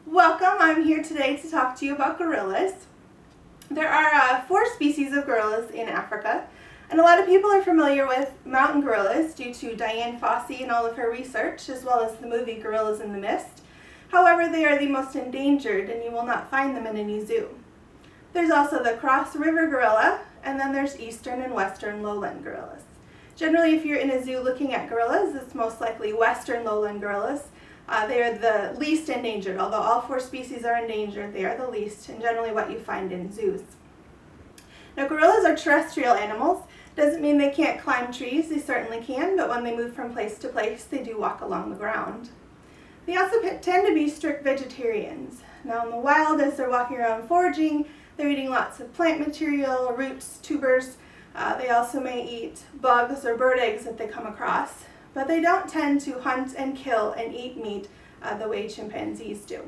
Welcome, I'm here today to talk to you about gorillas. There are 4 species of gorillas in Africa, and a lot of people are familiar with mountain gorillas due to Dian Fossey and all of her research, as well as the movie Gorillas in the Mist. However, they are the most endangered and you will not find them in any zoo. There's also the cross river gorilla, and then there's eastern and western lowland gorillas. Generally, if you're in a zoo looking at gorillas, it's most likely western lowland gorillas. They are the least endangered. Although all 4 species are endangered, they are the least, and generally what you find in zoos. Now, gorillas are terrestrial animals. Doesn't mean they can't climb trees. They certainly can, but when they move from place to place, they do walk along the ground. They also tend to be strict vegetarians. Now, in the wild, as they're walking around foraging, they're eating lots of plant material, roots, tubers. They also may eat bugs or bird eggs that they come across. But they don't tend to hunt and kill and eat meat the way chimpanzees do.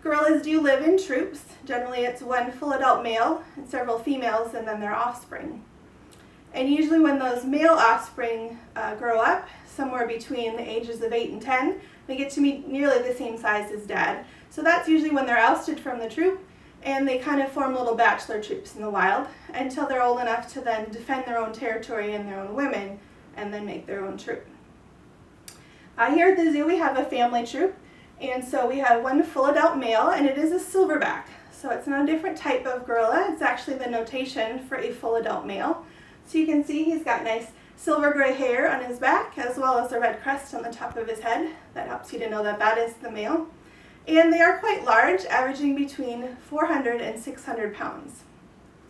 Gorillas do live in troops. Generally it's one full adult male and several females and then their offspring. And usually when those male offspring grow up, somewhere between the ages of 8 and 10, they get to be nearly the same size as dad. So that's usually when they're ousted from the troop, and they kind of form little bachelor troops in the wild until they're old enough to then defend their own territory and their own women, and then make their own troop. Here at the zoo we have a family troop, and so we have one full adult male, and it is a silverback. So it's not a different type of gorilla, it's actually the notation for a full adult male. So you can see he's got nice silver gray hair on his back, as well as a red crest on the top of his head. That helps you to know that that is the male. And they are quite large, averaging between 400 and 600 pounds.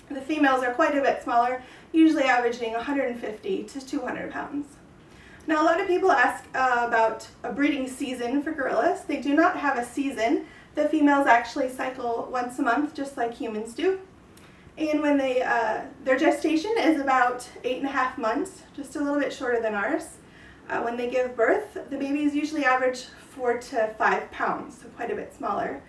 The females are quite a bit smaller, usually averaging 150 to 200 pounds. Now, a lot of people ask about a breeding season for gorillas. They do not have a season. The females actually cycle once a month, just like humans do. And when their gestation is about 8.5 months, just a little bit shorter than ours. When they give birth, the babies usually average 4 to 5 pounds, so quite a bit smaller.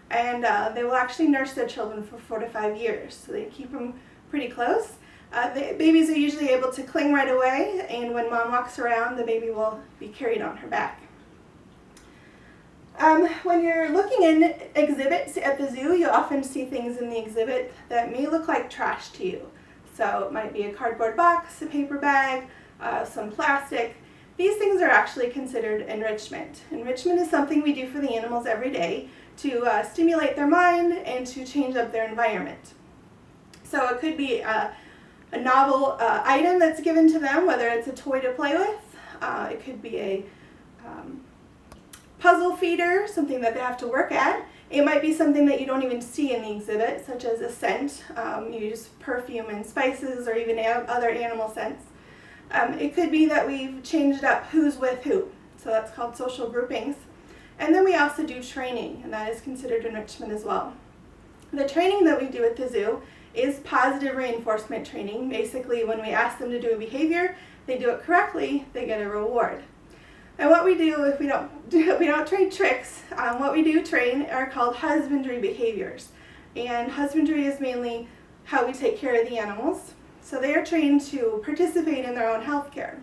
And they will actually nurse their children for 4 to 5 years, so they keep them pretty close. The babies are usually able to cling right away, and when mom walks around, the baby will be carried on her back. When you're looking in exhibits at the zoo, you often see things in the exhibit that may look like trash to you. So it might be a cardboard box, a paper bag, some plastic. These things are actually considered enrichment. Enrichment is something we do for the animals every day to stimulate their mind and to change up their environment. So it could be a novel item that's given to them, whether it's a toy to play with. It could be a puzzle feeder, something that they have to work at. It might be something that you don't even see in the exhibit, such as a scent. You use perfume and spices, or even other animal scents. It could be that we've changed up who's with who, so that's called social groupings. And then we also do training, and that is considered enrichment as well. The training that we do at the zoo is positive reinforcement training. Basically, when we ask them to do a behavior, they do it correctly, they get a reward. And what we do, if we don't train tricks, what we do train are called husbandry behaviors. And husbandry is mainly how we take care of the animals. So they are trained to participate in their own health care.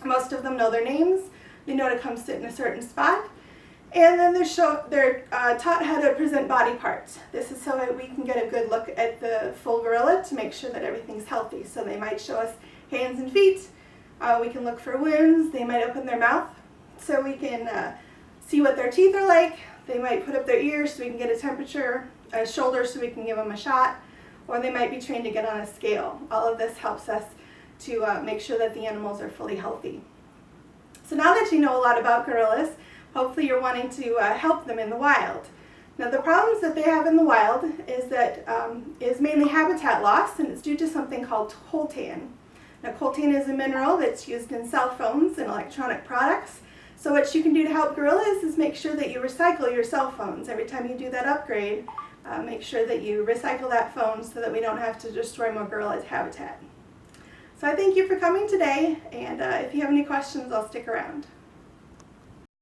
Most of them know their names, they know to come sit in a certain spot, and then they're taught how to present body parts. This is so that we can get a good look at the full gorilla to make sure that everything's healthy. So they might show us hands and feet. We can look for wounds. They might open their mouth so we can see what their teeth are like. They might put up their ears so we can get a temperature, a shoulder so we can give them a shot, or they might be trained to get on a scale. All of this helps us to make sure that the animals are fully healthy. So now that you know a lot about gorillas, hopefully you're wanting to help them in the wild. Now, the problems that they have in the wild is mainly habitat loss, and it's due to something called coltan. Now, coltan is a mineral that's used in cell phones and electronic products. So what you can do to help gorillas is make sure that you recycle your cell phones. Every time you do that upgrade, make sure that you recycle that phone so that we don't have to destroy more gorillas' habitat. So I thank you for coming today, and if you have any questions, I'll stick around.